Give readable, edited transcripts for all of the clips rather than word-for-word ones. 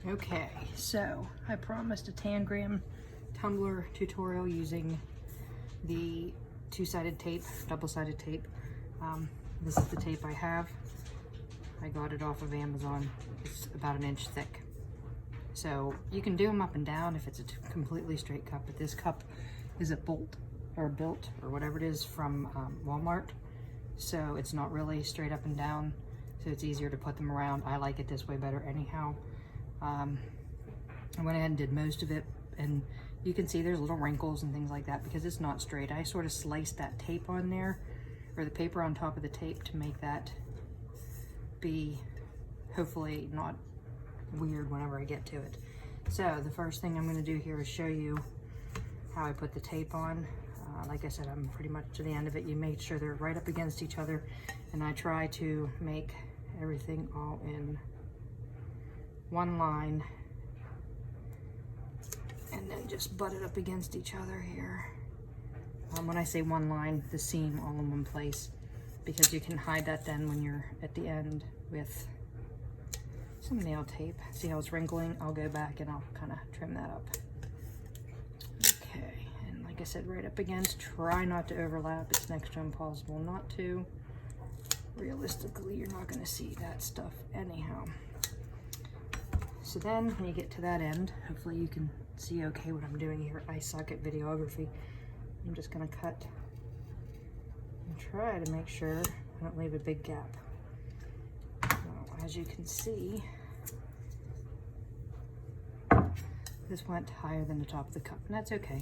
Okay, so I promised a Tangram Tumbler tutorial using the two-sided tape, double-sided tape. This is the tape I have. I got it off of Amazon. It's about an inch thick. So you can do them up and down if it's a completely straight cup, but this cup is a built or whatever it is from Walmart. So it's not really straight up and down, so it's easier to put them around. I like it this way better anyhow. I went ahead and did most of it, and you can see there's little wrinkles and things like that because it's not straight. I sort of sliced that tape on there, or the paper on top of the tape, to make that be hopefully not weird whenever I get to it. So the first thing I'm going to do here is show you how I put the tape on. Like I said, I'm pretty much to the end of it. You make sure they're right up against each other, and I try to make everything all in one line and then just butt it up against each other here. When I say one line, the seam all in one place, because you can hide that then when you're at the end with some nail tape. See how it's wrinkling? I'll go back and I'll kind of trim that up. Okay, and like I said, right up against, try not to overlap. It's next to impossible not to. Realistically, you're not going to see that stuff anyhow. So then when you get to that end, hopefully you can see okay what I'm doing here. I suck at videography. I'm just going to cut and try to make sure I don't leave a big gap. Well, as you can see, this went higher than the top of the cup, and that's okay.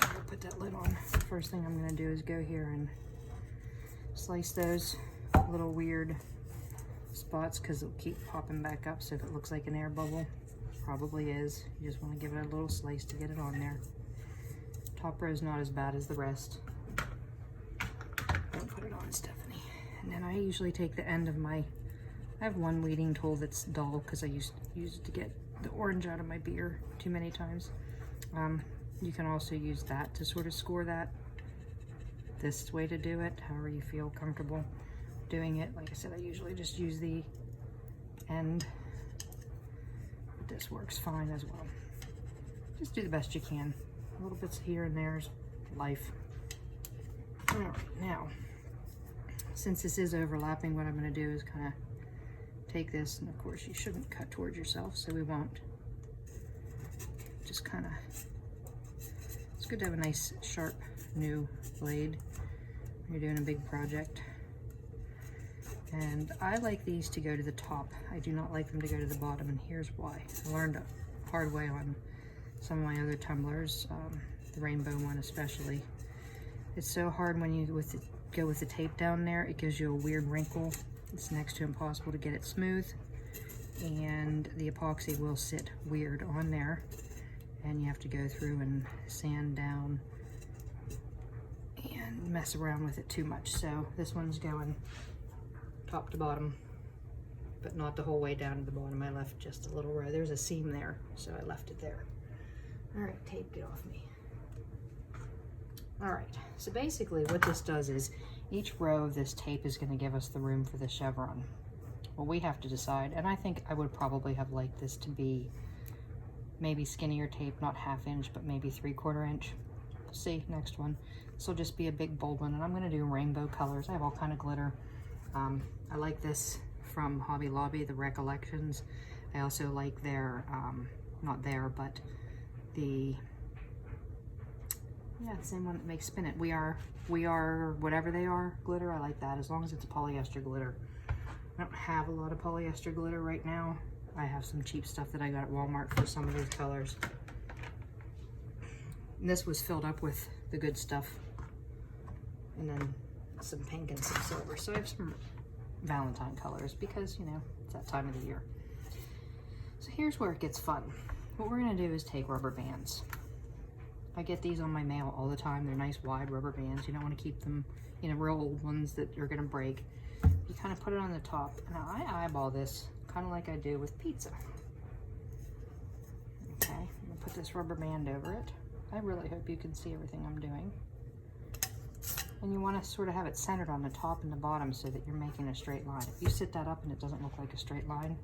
I'm going to put that lid on. First thing I'm going to do is go here and slice those little weird spots, because it'll keep popping back up. So if it looks like an air bubble, probably is. You just want to give it a little slice to get it on there. Top row is not as bad as the rest. Don't put it on, Stephanie. And then I usually take the end of my, I have one weeding tool that's dull because I used it to get the orange out of my beer too many times. You can also use that to sort of score that. This way to do it, however you feel comfortable doing it. Like I said, I usually just use the end, but this works fine as well. Just do the best you can. A little bits here and there's life. All right, now, since this is overlapping, what I'm going to do is kind of take this, and of course you shouldn't cut towards yourself, so we won't. Just kind of, it's good to have a nice sharp new blade when you're doing a big project. And I like these to go to the top. I do not like them to go to the bottom, and here's why. I learned a hard way on some of my other tumblers, the rainbow one especially. It's so hard when you go with the tape down there. It gives you a weird wrinkle. It's next to impossible to get it smooth, and the epoxy will sit weird on there, and you have to go through and sand down and mess around with it too much. So this one's going top to bottom, but not the whole way down to the bottom. I left just a little row. There's a seam there, so I left it there. All right, tape, get off me. All right, so basically what this does is each row of this tape is going to give us the room for the chevron. Well, we have to decide, and I think I would probably have liked this to be maybe skinnier tape, not 1/2 inch, but maybe 3/4 inch. We'll see, next one. This will just be a big bold one, and I'm going to do rainbow colors. I have all kind of glitter. I like this from Hobby Lobby, the Recollections. I also like their, not their, but the, yeah, the same one that makes Spin It. We are whatever they are glitter. I like that, as long as it's a polyester glitter. I don't have a lot of polyester glitter right now. I have some cheap stuff that I got at Walmart for some of these colors. And this was filled up with the good stuff, and then some pink and some silver. So I have some Valentine colors because, you know, it's that time of the year. So here's where it gets fun. What we're going to do is take rubber bands. I get these on my mail all the time. They're nice wide rubber bands. You don't want to keep them, you know, real old ones that are going to break. You kind of put it on the top. Now I eyeball this kind of like I do with pizza. Okay, I'm going to put this rubber band over it. I really hope you can see everything I'm doing. And you want to sort of have it centered on the top and the bottom so that you're making a straight line. If you sit that up and it doesn't look like a straight line,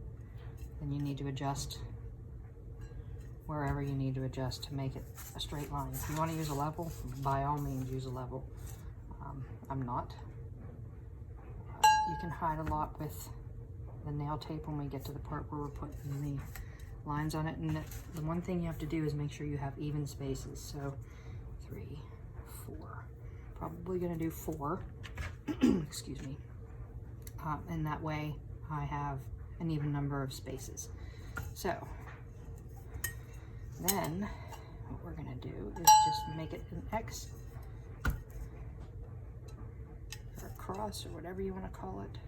then you need to adjust wherever you need to adjust to make it a straight line. If you want to use a level, by all means use a level. I'm not. You can hide a lot with the nail tape when we get to the part where we're putting the lines on it. And the one thing you have to do is make sure you have even spaces. So 3, 4, probably gonna do 4, excuse me. And that way I have an even number of spaces. So then what we're gonna do is just make it an X or a cross or whatever you want to call it.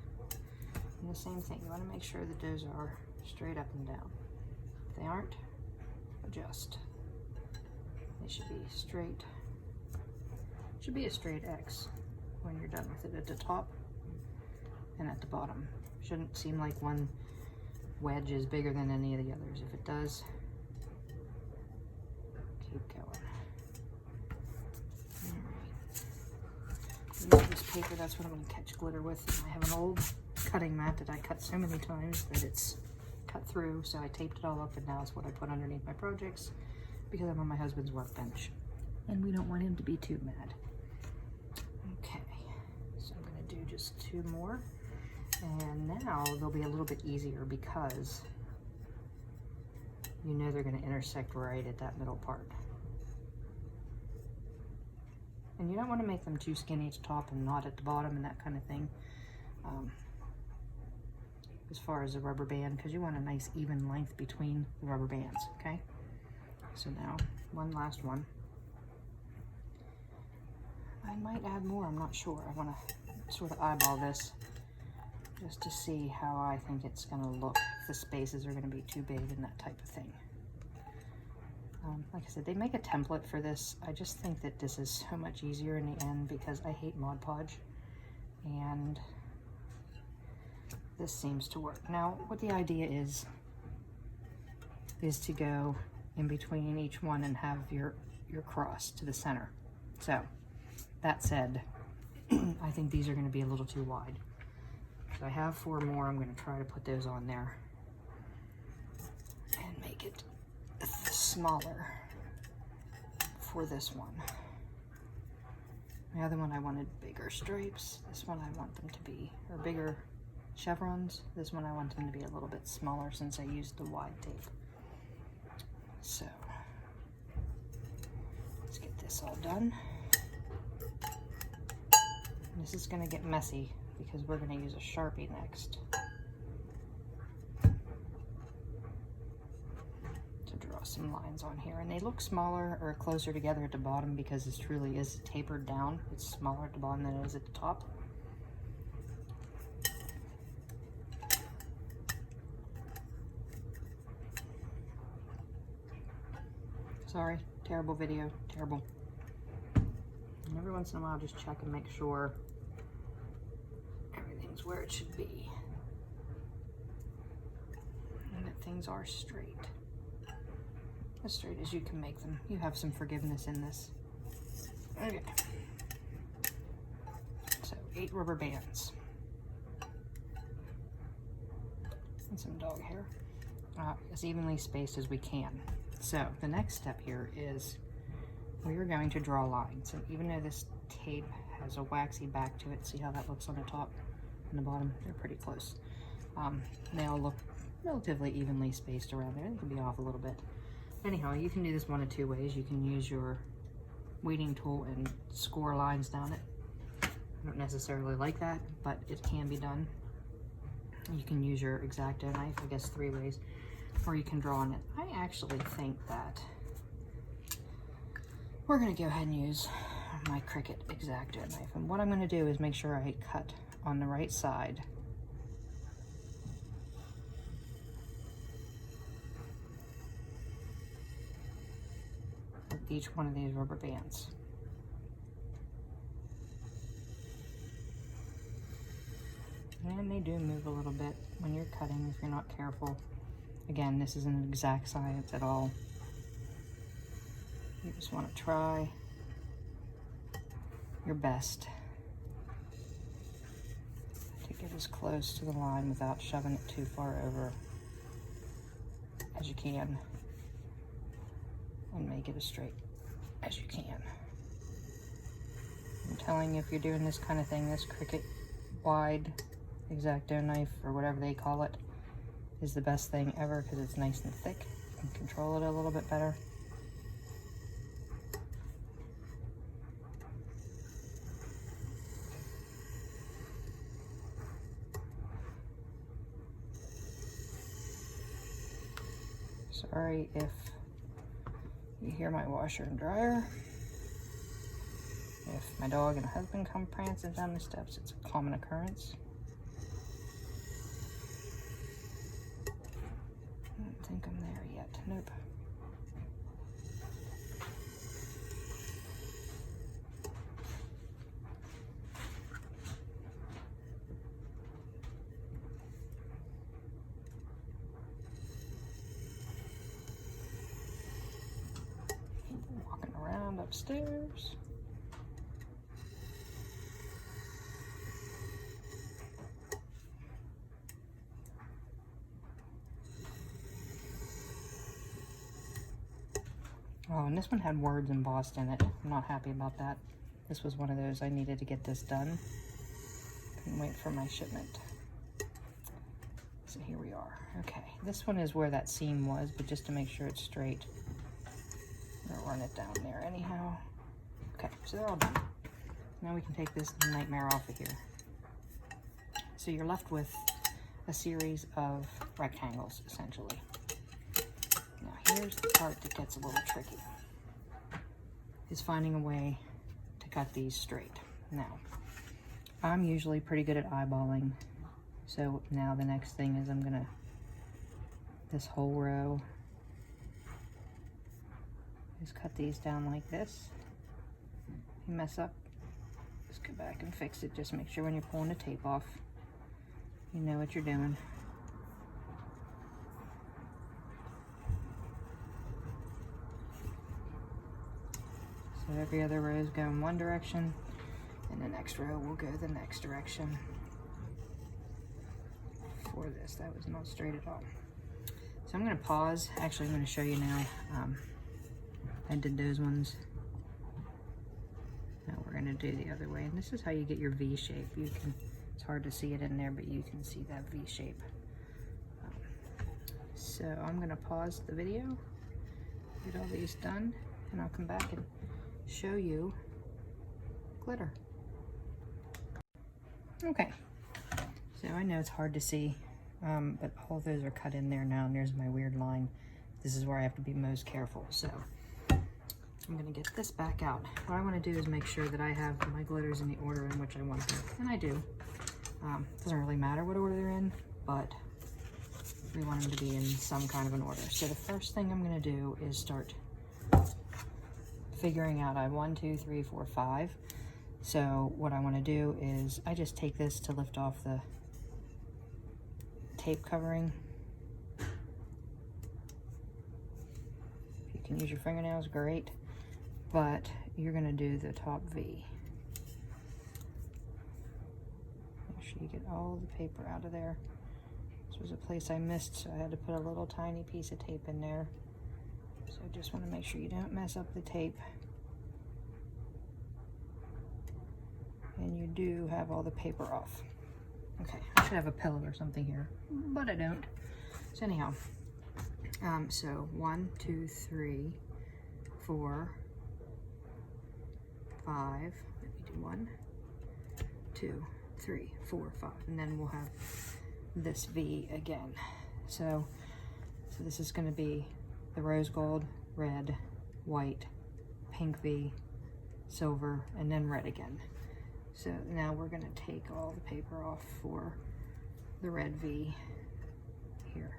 And the same thing, you want to make sure that those are straight up and down. If they aren't, adjust. They should be straight. It should be a straight X when you're done with it at the top and at the bottom. Shouldn't seem like one wedge is bigger than any of the others. If it does, keep going. All right. Use this paper, that's what I'm going to catch glitter with. And I have an old cutting mat that I cut so many times that it's cut through, so I taped it all up, and now it's what I put underneath my projects because I'm on my husband's workbench and we don't want him to be too mad. Okay, so I'm going to do just 2 more, and now they'll be a little bit easier because you know they're going to intersect right at that middle part. And you don't want to make them too skinny at the top and not at the bottom and that kind of thing. As far as the rubber band, because you want a nice even length between the rubber bands, okay? So now, one last one. I might add more, I'm not sure. I want to sort of eyeball this just to see how I think it's going to look, if the spaces are going to be too big and that type of thing. Like I said, they make a template for this. I just think that this is so much easier in the end because I hate Mod Podge, and this seems to work. Now, what the idea is to go in between each one and have your cross to the center. So, that said, I think these are going to be a little too wide. So I have 4 more. I'm going to try to put those on there and make it smaller for this one. The other one I wanted bigger stripes. This one I want them to be, or bigger chevrons. This one I want them to be a little bit smaller since I used the wide tape. So let's get this all done. This is going to get messy because we're going to use a Sharpie next to draw some lines on here. And they look smaller or closer together at the bottom because this truly is tapered down. It's smaller at the bottom than it is at the top. Sorry, terrible video, terrible. And every once in a while, just check and make sure everything's where it should be. And that things are straight. As straight as you can make them. You have some forgiveness in this. Okay. So, 8 rubber bands. And some dog hair. As evenly spaced as we can. So, the next step here is we are going to draw lines. And even though this tape has a waxy back to it, see how that looks on the top and the bottom? They're pretty close. They all look relatively evenly spaced around there. They can be off a little bit. Anyhow, you can do this one of 2 ways. You can use your weeding tool and score lines down it. I don't necessarily like that, but it can be done. You can use your X-Acto knife, I guess 3 ways, or you can draw on it. I actually think that we're going to go ahead and use my Cricut X-Acto knife. And what I'm going to do is make sure I cut on the right side. With each one of these rubber bands. And they do move a little bit when you're cutting if you're not careful. Again, this isn't an exact science at all. You just want to try your best to get as close to the line without shoving it too far over. as you can and make it as straight as you can. I'm telling you, if you're doing this kind of thing, this Cricut wide X-Acto knife, or whatever they call it, is the best thing ever because it's nice and thick. You can control it a little bit better. Sorry if you hear my washer and dryer. If my dog and husband come prancing down the steps, it's a common occurrence. I don't think I'm there yet. Nope. Walking around upstairs. Oh, and this one had words embossed in it. I'm not happy about that. This was one of those I needed to get this done. Couldn't wait for my shipment. So here we are. Okay, this one is where that seam was, but just to make sure it's straight, I'm gonna run it down there anyhow. Okay, so they're all done. Now we can take this nightmare off of here. So you're left with a series of rectangles, essentially. Now here's the part that gets a little tricky, is finding a way to cut these straight. Now, I'm usually pretty good at eyeballing, so now the next thing is I'm gonna, this whole row, just cut these down like this. If you mess up, just go back and fix it. Just make sure when you're pulling the tape off, you know what you're doing. So every other row is going one direction, and the next row will go the next direction. For this, that was not straight at all. So I'm going to pause. Actually, I'm going to show you now. I did those ones. Now we're going to do the other way, and this is how you get your V shape. You can, it's hard to see it in there, but you can see that V shape. So I'm going to pause the video, get all these done, and I'll come back and show you glitter. Okay, so I know it's hard to see, but all those are cut in there now, and there's my weird line. This is where I have to be most careful. So I'm gonna get this back out. What I wanna do is make sure that I have my glitters in the order in which I want them, and I do. Doesn't really matter what order they're in, but we want them to be in some kind of an order. So the first thing I'm gonna do is start figuring out, I have 1, 2, 3, 4, 5. So what I want to do is I just take this to lift off the tape covering. If you can use your fingernails, great, but you're going to do the top V. Make sure you get all the paper out of there. This was a place I missed, so I had to put a little tiny piece of tape in there. So just want to make sure you don't mess up the tape. And you do have all the paper off. Okay, I should have a pillow or something here, but I don't. So anyhow, so 1, 2, 3, 4, 5. Let me do 1, 2, 3, 4, 5, and then we'll have this V again. So this is going to be the rose gold, red, white, pink V, silver, and then red again. So now we're going to take all the paper off for the red V here.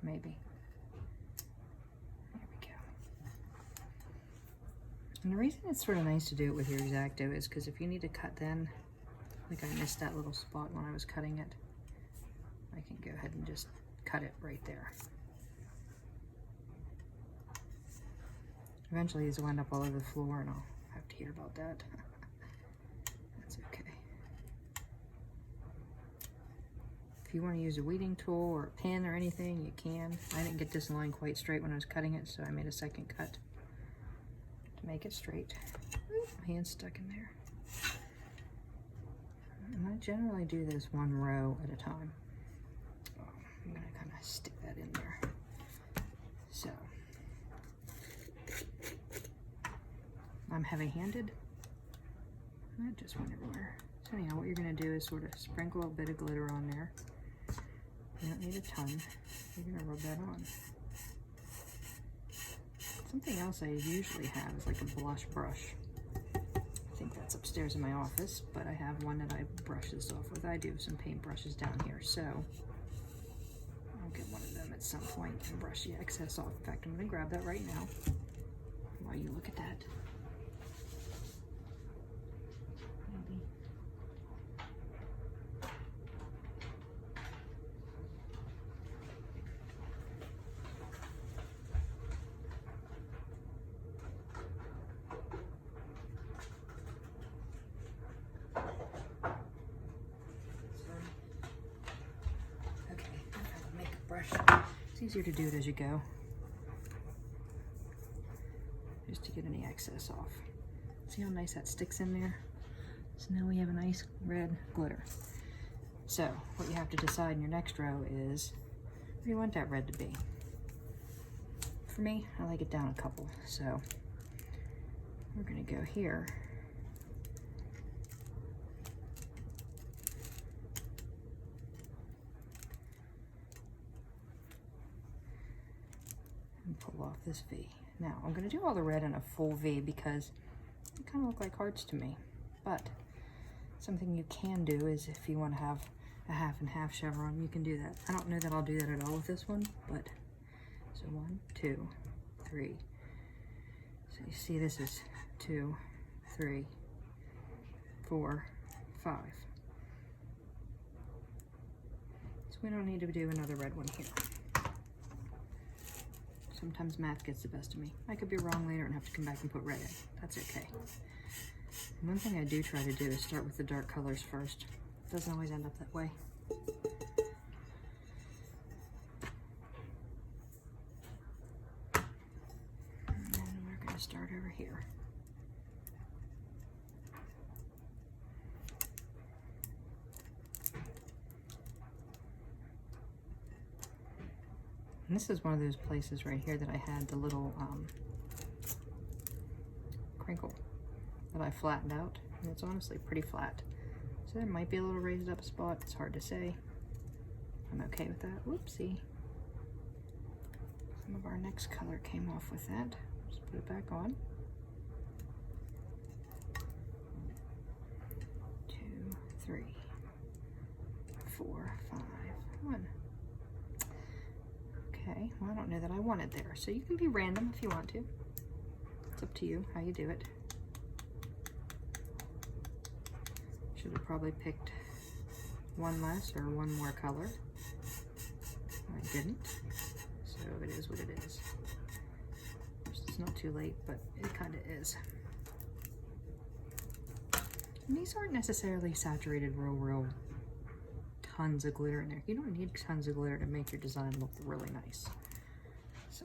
Maybe. There we go. And the reason it's sort of nice to do it with your X-Acto is because if you need to cut then, like I missed that little spot when I was cutting it, I can go ahead and just cut it right there. Eventually these will end up all over the floor and I'll have to hear about that. That's okay. If you want to use a weeding tool or a pin or anything, you can. I didn't get this line quite straight when I was cutting it, so I made a second cut to make it straight. Ooh, my hand's stuck in there. And I generally do this one row at a time. I'm gonna kind of stick that in there. So, I'm heavy-handed. That just went everywhere. So anyhow, what you're gonna do is sort of sprinkle a bit of glitter on there. You don't need a ton. You're gonna rub that on. Something else I usually have is like a blush brush. I think that's upstairs in my office, but I have one that I brush this off with. I do have some paint brushes down here, so I'll get one of them at some point and brush the excess off. In fact, I'm gonna grab that right now while you look at that. Maybe. It's easier to do it as you go, just to get any excess off. See how nice that sticks in there? So now we have a nice red glitter. So what you have to decide in your next row is, where do you want that red to be? For me, I like it down a couple, so we're gonna go here. And pull off this V. Now, I'm going to do all the red in a full V because they kind of look like hearts to me. But something you can do is if you want to have a half and half chevron, you can do that. I don't know that I'll do that at all with this one, but so 1, 2, 3. So you see this is 2, 3, 4, 5. So we don't need to do another red one here. Sometimes math gets the best of me. I could be wrong later and have to come back and put red in. That's okay. One thing I do try to do is start with the dark colors first. Doesn't always end up that way. And then we're going to start over here. And this is one of those places right here that I had the little crinkle that I flattened out. And it's honestly pretty flat. So there might be a little raised up spot. It's hard to say. I'm okay with that. Whoopsie. Some of our next color came off with that. Just put it back on. 2, 3, 4, 5, 1. Okay, well I don't know that I want it there, so you can be random if you want to. It's up to you how you do it. Should have probably picked one less or one more color. I didn't, so it is what it is. It's not too late, but it kind of is. And these aren't necessarily saturated real tons of glitter in there. You don't need tons of glitter to make your design look really nice. So,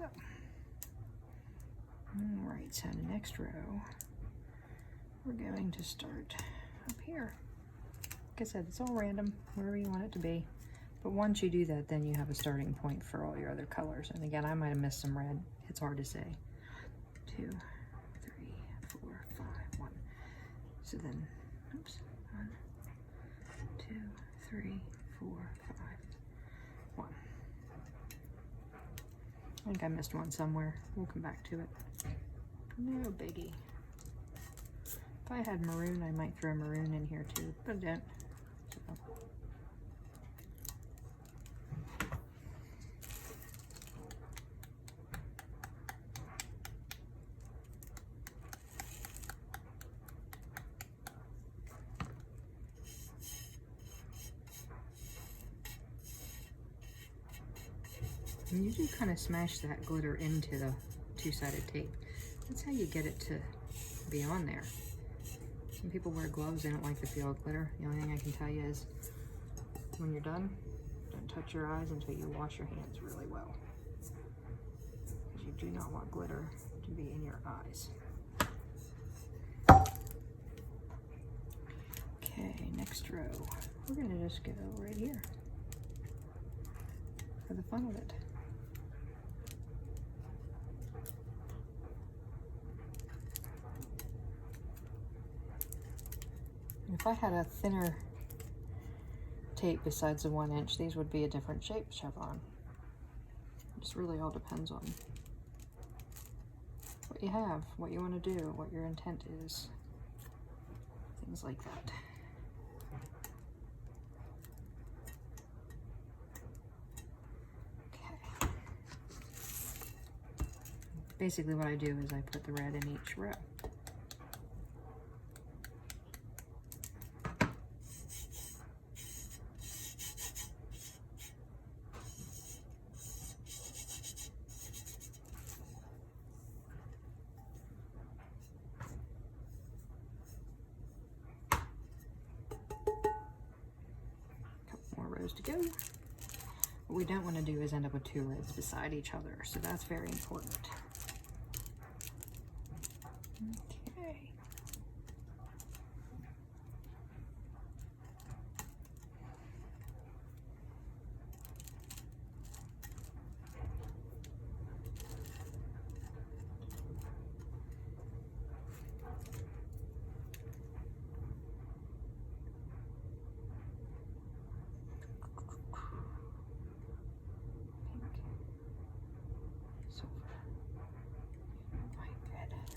all right, so the next row, we're going to start up here. Like I said, it's all random, wherever you want it to be. But once you do that, then you have a starting point for all your other colors. And again, I might have missed some red. It's hard to say. 2, 3, 4, 5, 1. So then, oops, 1, 2, 3, 4, 5, 1. I think I missed one somewhere. We'll come back to it. No biggie. If I had maroon, I might throw maroon in here too, but I don't. So. And you do kind of smash that glitter into the two-sided tape. That's how you get it to be on there. Some people wear gloves, they don't like the feel of glitter. The only thing I can tell you is when you're done, touch your eyes until you wash your hands really well, because you do not want glitter to be in your eyes. Okay, next row. We're going to just go right here for the fun of it. If I had a thinner tape besides the 1 inch, these would be a different shape chevron. It just really all depends on what you have, what you want to do, what your intent is, things like that. Okay. Basically what I do is I put the red in each row. To go. What we don't want to do is end up with 2 reds beside each other, so that's very important. Okay.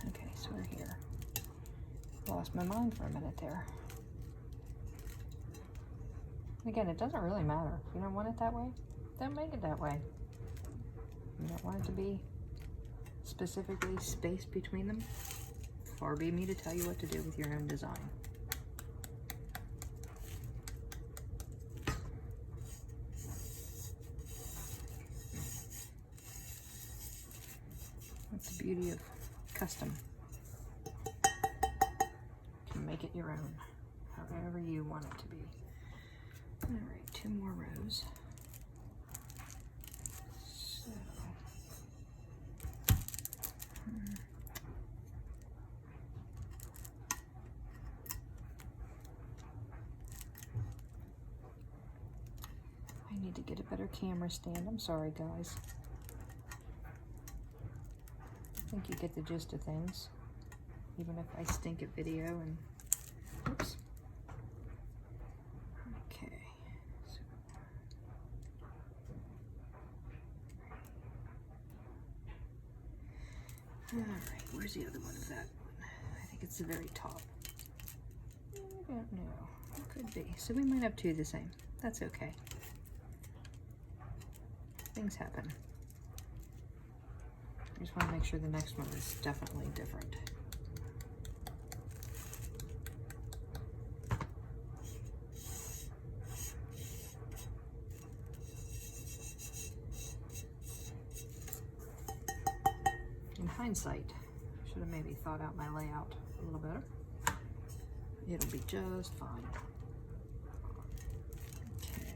Okay, so we're here. Lost my mind for a minute there. Again, it doesn't really matter. If you don't want it that way, don't make it that way. You don't want it to be specifically spaced between them. Far be me to tell you what to do with your own design. That's the beauty of custom. You can make it your own, however you want it to be. All right, 2 more rows. So, I need to get a better camera stand. I'm sorry, guys. I think you get the gist of things, even if I stink at video and oops. Okay, so all right, where's the other one of that one? I think it's the very top. I don't know, it could be. So we might have 2 the same. That's okay. Things happen. I just want to make sure the next one is definitely different. In hindsight, I should have maybe thought out my layout a little better. It'll be just fine. Okay.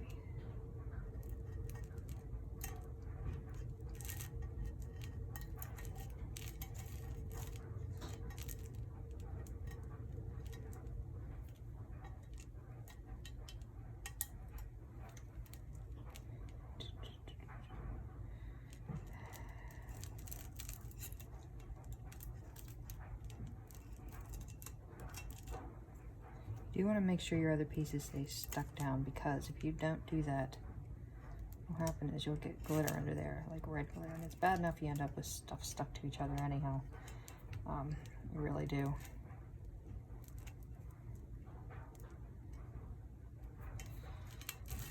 You want to make sure your other pieces stay stuck down, because if you don't do that, what will happen is you'll get glitter under there, like red glitter, and it's bad enough you end up with stuff stuck to each other anyhow. You really do.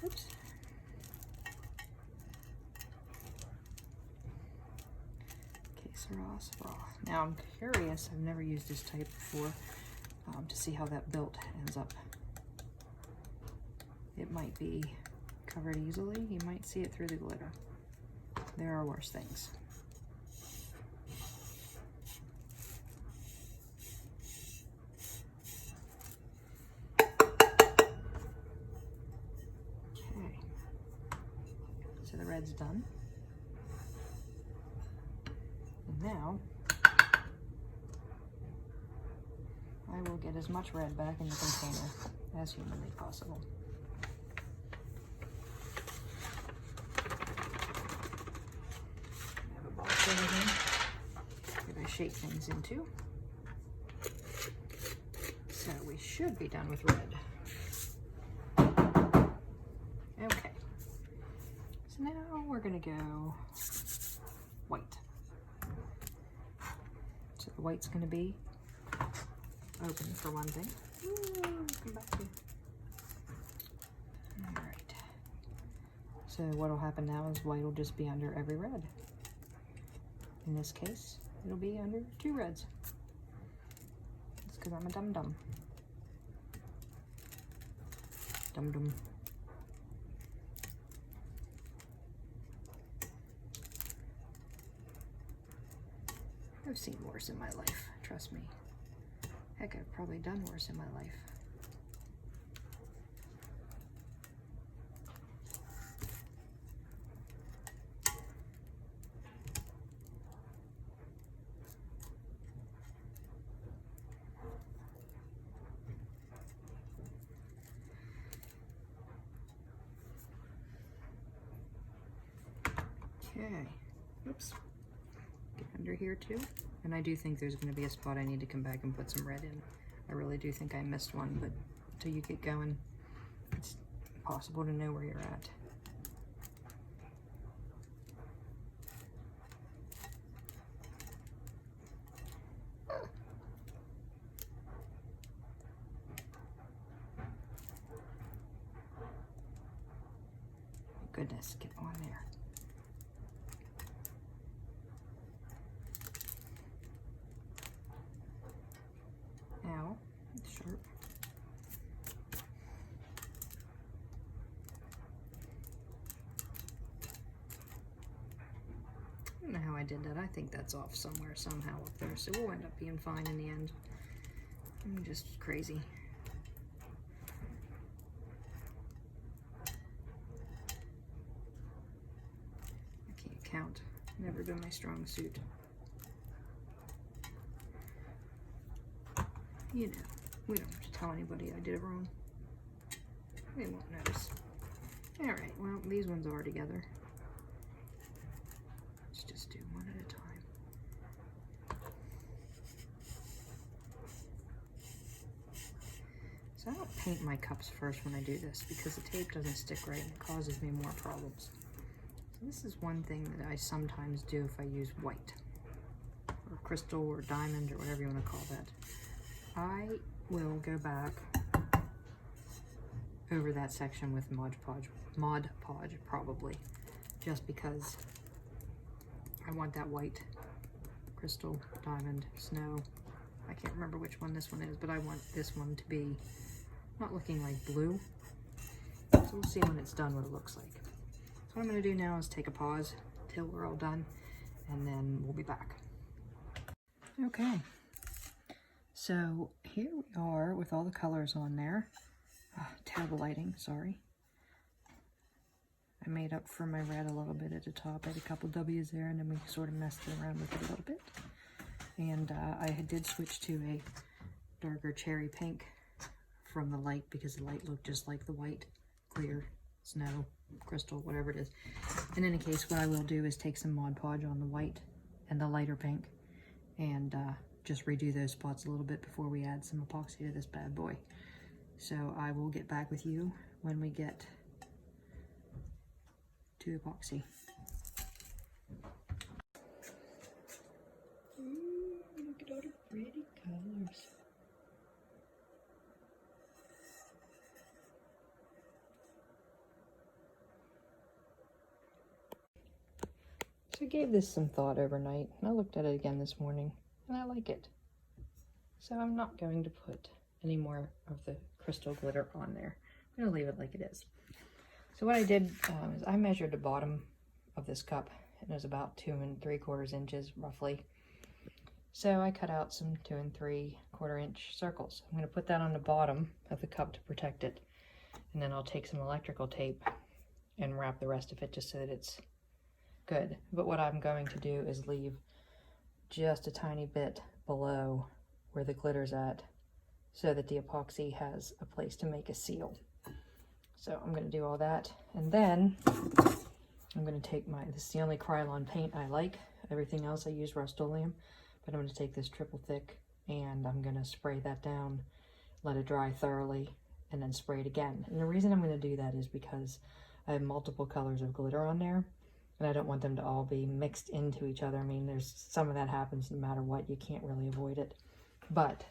Oops. Okay, Sarah. Now I'm curious, I've never used this type before, to see how that built ends up. It might be covered easily. You might see it through the glitter. There are worse things. Okay. So the red's done. And now I will get as much red back in the container as humanly possible. I have a box over here that I shake things into. So we should be done with red. Okay. So now we're gonna go white. So the white's gonna be open for one thing. Ooh, come back here. All right. So what'll happen now is white will just be under every red. In this case, it'll be under 2 reds. It's because I'm a dum-dum. Dum-dum. I've seen worse in my life, trust me. Heck, I've probably done worse in my life. Okay, oops, get under here too. And I do think there's going to be a spot I need to come back and put some red in. I really do think I missed one, but until you get going, it's impossible to know where you're at. Goodness, get on there. Ow, it's sharp. I don't know how I did that. I think that's off somewhere, somehow up there, so we'll end up being fine in the end. I'm just crazy. I can't count. Never been my strong suit. You know, we don't have to tell anybody I did it wrong. They won't notice. Alright, well, these ones are together. Let's just do one at a time. So I don't paint my cups first when I do this because the tape doesn't stick right and it causes me more problems. So this is one thing that I sometimes do if I use white or crystal or diamond or whatever you want to call that. I will go back over that section with Mod Podge probably, just because I want that white, crystal, diamond, snow. I can't remember which one this one is, but I want this one to be not looking like blue. So we'll see when it's done what it looks like. So what I'm going to do now is take a pause till we're all done, and then we'll be back. Okay. So here we are with all the colors on there. Terrible lighting, sorry. I made up for my red a little bit at the top. I had a couple W's there, and then we sort of messed around with it a little bit. And I did switch to a darker cherry pink from the light because the light looked just like the white, clear, snow, crystal, whatever it is. In any case, what I will do is take some Mod Podge on the white and the lighter pink and just redo those spots a little bit before we add some epoxy to this bad boy. So I will get back with you when we get to epoxy. Ooh, look at all the pretty colors. So I gave this some thought overnight, and I looked at it again this morning, and I like it. So I'm not going to put any more of the crystal glitter on there. I'm going to leave it like it is. So what I did is I measured the bottom of this cup, and it was about 2 3/4 inches roughly. So I cut out some 2 3/4 inch circles. I'm going to put that on the bottom of the cup to protect it, and then I'll take some electrical tape and wrap the rest of it just so that it's good. But what I'm going to do is leave just a tiny bit below where the glitter's at so that the epoxy has a place to make a seal. So I'm going to do all that, and then I'm going to take this is the only Krylon paint I like. Everything else I use Rust-Oleum, but I'm going to take this triple thick and I'm going to spray that down, let it dry thoroughly, and then spray it again. And the reason I'm going to do that is because I have multiple colors of glitter on there, and I don't want them to all be mixed into each other. I mean, there's some of that happens no matter what. You can't really avoid it. But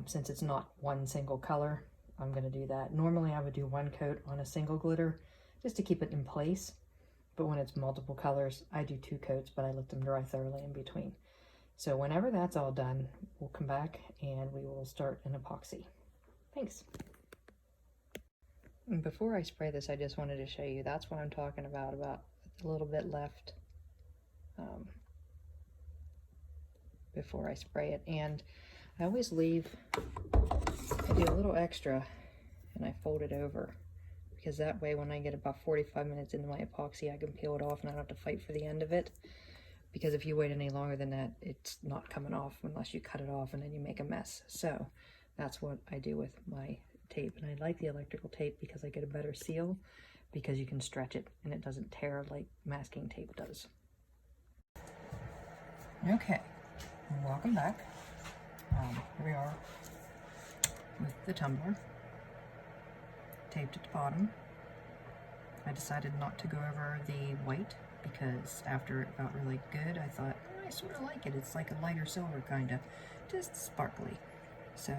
since it's not one single color, I'm going to do that. Normally I would do one coat on a single glitter just to keep it in place. But when it's multiple colors, I do 2 coats, but I let them dry thoroughly in between. So whenever that's all done, we'll come back and we will start an epoxy. Thanks. And before I spray this, I just wanted to show you, that's what I'm talking about a little bit left before I spray it. And I always leave, I do a little extra and I fold it over, because that way when I get about 45 minutes into my epoxy, I can peel it off and I don't have to fight for the end of it. Because if you wait any longer than that, it's not coming off unless you cut it off and then you make a mess. So that's what I do with my tape. And I like the electrical tape because I get a better seal, because you can stretch it and it doesn't tear like masking tape does. Okay, welcome back. Here we are with the tumbler taped at the bottom. I decided not to go over the white because after it got really good, I thought, I sort of like it. It's like a lighter silver kind of, just sparkly. So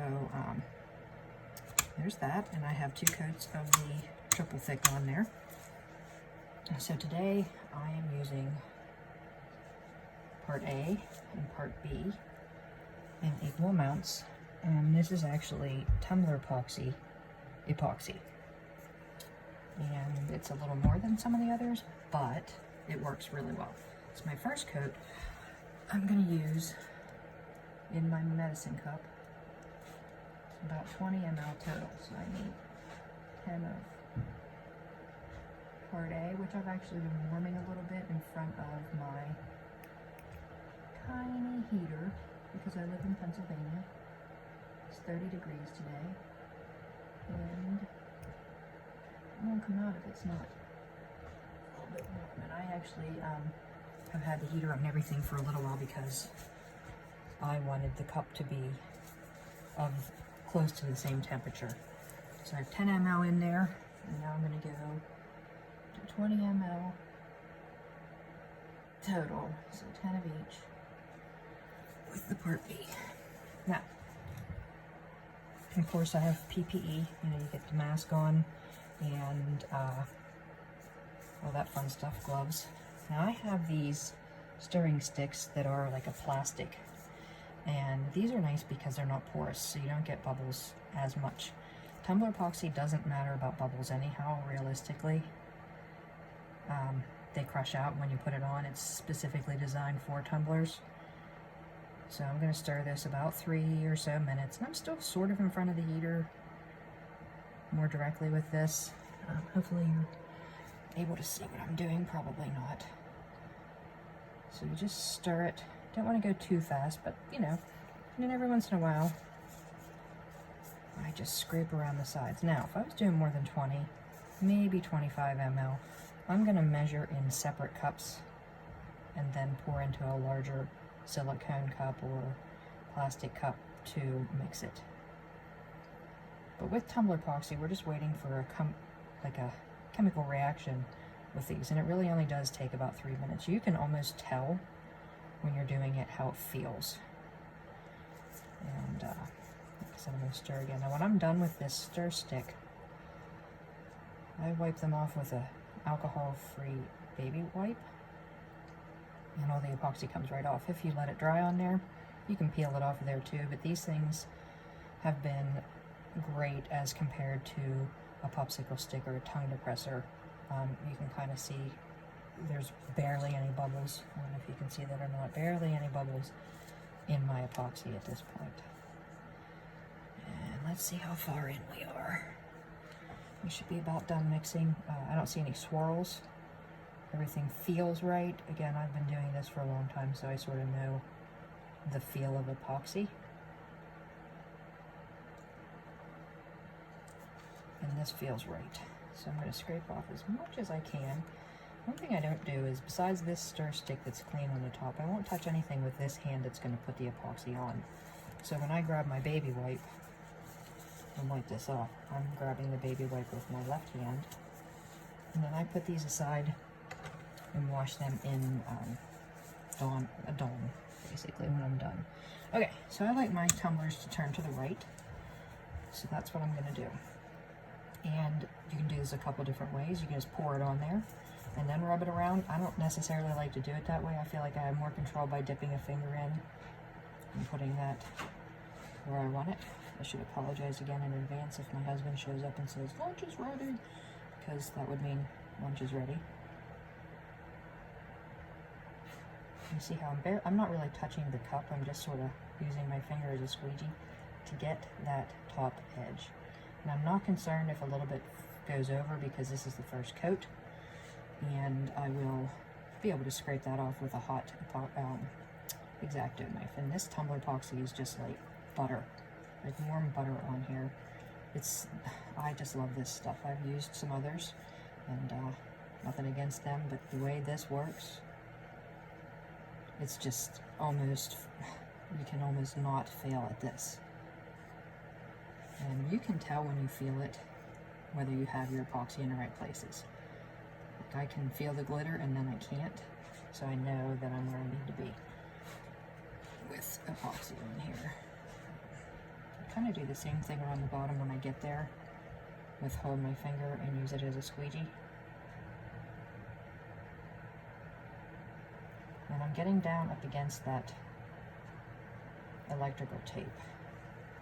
there's that, and I have 2 coats of the triple thick on there. So today I am using part A and part B in equal amounts, and this is actually tumbler epoxy, and it's a little more than some of the others, but it works really well. So my first coat I'm going to use in my medicine cup. It's about 20 ml total, so I need 10 of part A, which I've actually been warming a little bit in front of my tiny heater because I live in Pennsylvania. It's 30 degrees today, and it won't come out if it's not a little bit warm. And I actually have had the heater on and everything for a little while because I wanted the cup to be of close to the same temperature. So I have 10 ml in there, and now I'm going to go to 20 ml total, so 10 of each with the part B. Now, of course I have PPE, you get the mask on and all that fun stuff, gloves. Now I have these stirring sticks that are like a plastic, and these are nice because they're not porous, so you don't get bubbles as much. Tumbler epoxy doesn't matter about bubbles anyhow, realistically. They crush out when you put it on. It's specifically designed for tumblers. So I'm going to stir this about 3 or so minutes, and I'm still sort of in front of the heater more directly with this. Hopefully you're able to see what I'm doing, probably not. So you just stir it. Don't want to go too fast, but you know, and then every once in a while I just scrape around the sides. Now, if I was doing more than 20, maybe 25 ml, I'm going to measure in separate cups and then pour into a larger silicone cup or plastic cup to mix it. But with tumbler epoxy, we're just waiting for a chemical reaction with these, and it really only does take about 3 minutes. You can almost tell when you're doing it how it feels. And like I said, I'm going to stir again. Now when I'm done with this stir stick, I wipe them off with a alcohol-free baby wipe, and all the epoxy comes right off. If you let it dry on there, you can peel it off of there too, but these things have been great as compared to a popsicle stick or a tongue depressor. You can kind of see there's barely any bubbles. I don't know if you can see that or not. Barely any bubbles in my epoxy at this point. And let's see how far in we are. We should be about done mixing. I don't see any swirls. Everything feels right. Again, I've been doing this for a long time, so I sort of know the feel of epoxy. And this feels right. So I'm going to scrape off as much as I can. One thing I don't do is, besides this stir stick that's clean on the top, I won't touch anything with this hand that's going to put the epoxy on. So when I grab my baby wipe and wipe this off, I'm grabbing the baby wipe with my left hand, and then I put these aside and wash them in a Dawn, basically, when I'm done. Okay, so I like my tumblers to turn to the right, so that's what I'm going to do. And you can do this a couple different ways. You can just pour it on there and then rub it around. I don't necessarily like to do it that way. I feel like I have more control by dipping a finger in and putting that where I want it. I should apologize again in advance if my husband shows up and says, lunch is ready, because that would mean lunch is ready. You see how I'm not really touching the cup. I'm just sort of using my finger as a squeegee to get that top edge. And I'm not concerned if a little bit goes over, because this is the first coat, and I will be able to scrape that off with a hot X-Acto knife. And this tumbler epoxy is just like butter, like warm butter on here. I just love this stuff. I've used some others, and nothing against them, but the way this works, it's just almost, you can almost not fail at this. And you can tell when you feel it, whether you have your epoxy in the right places. Like, I can feel the glitter and then I can't, so I know that I'm where I need to be with epoxy in here. I kind of do the same thing around the bottom when I get there, with hold my finger and use it as a squeegee. And I'm getting down up against that electrical tape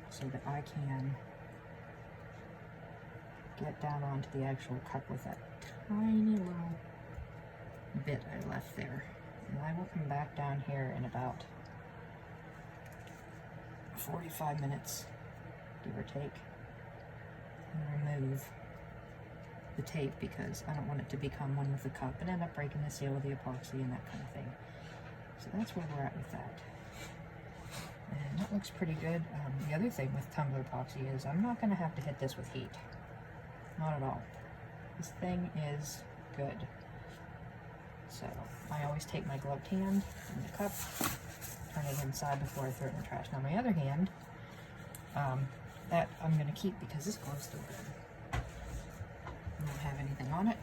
so that I can get down onto the actual cup with that tiny little bit I left there. And I will come back down here in about 45 minutes, give or take, and remove the tape, because I don't want it to become one with the cup and end up breaking the seal of the epoxy and that kind of thing. So that's where we're at with that. And that looks pretty good. The other thing with tumbler epoxy is I'm not going to have to hit this with heat. Not at all. This thing is good. So I always take my gloved hand in the cup, turn it inside before I throw it in the trash. Now my other hand, that I'm going to keep because this glove's still good. I don't have anything on it,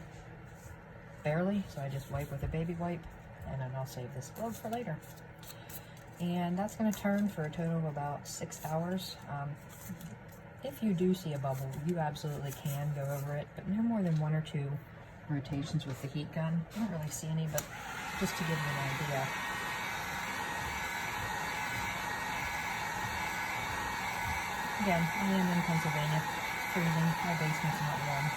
barely, so I just wipe with a baby wipe, and then I'll save this glove for later. And that's going to turn for a total of about 6 hours. If you do see a bubble, you absolutely can go over it, but no more than 1 or 2 rotations with the heat gun. I don't really see any, but just to give you an idea. Again, I am in Pennsylvania, freezing. My basement's not warm.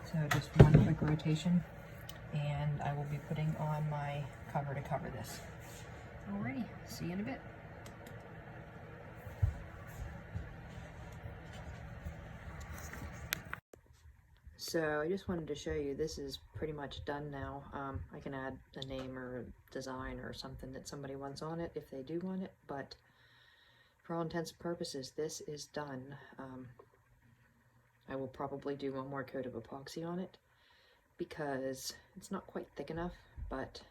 So just one quick rotation, and I will be putting on my cover to cover this. Alrighty, see you in a bit. So I just wanted to show you, this is pretty much done now. I can add a name or a design or something that somebody wants on it if they do want it, but for all intents and purposes, this is done. I will probably do one more coat of epoxy on it because it's not quite thick enough, but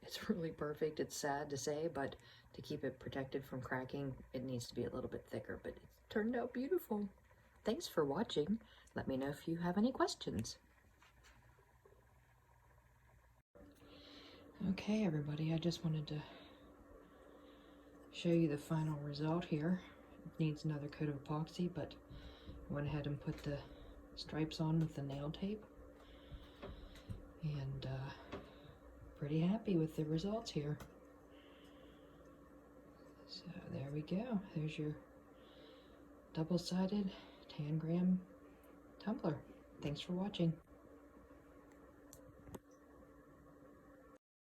it's really perfect. It's sad to say, but to keep it protected from cracking, it needs to be a little bit thicker, but it's turned out beautiful. Thanks for watching. Let me know if you have any questions. Okay, everybody, I just wanted to show you the final result here. It needs another coat of epoxy, but I went ahead and put the stripes on with the nail tape. And pretty happy with the results here. So there we go. There's your double-sided Tangram Tumbler. Thanks for watching.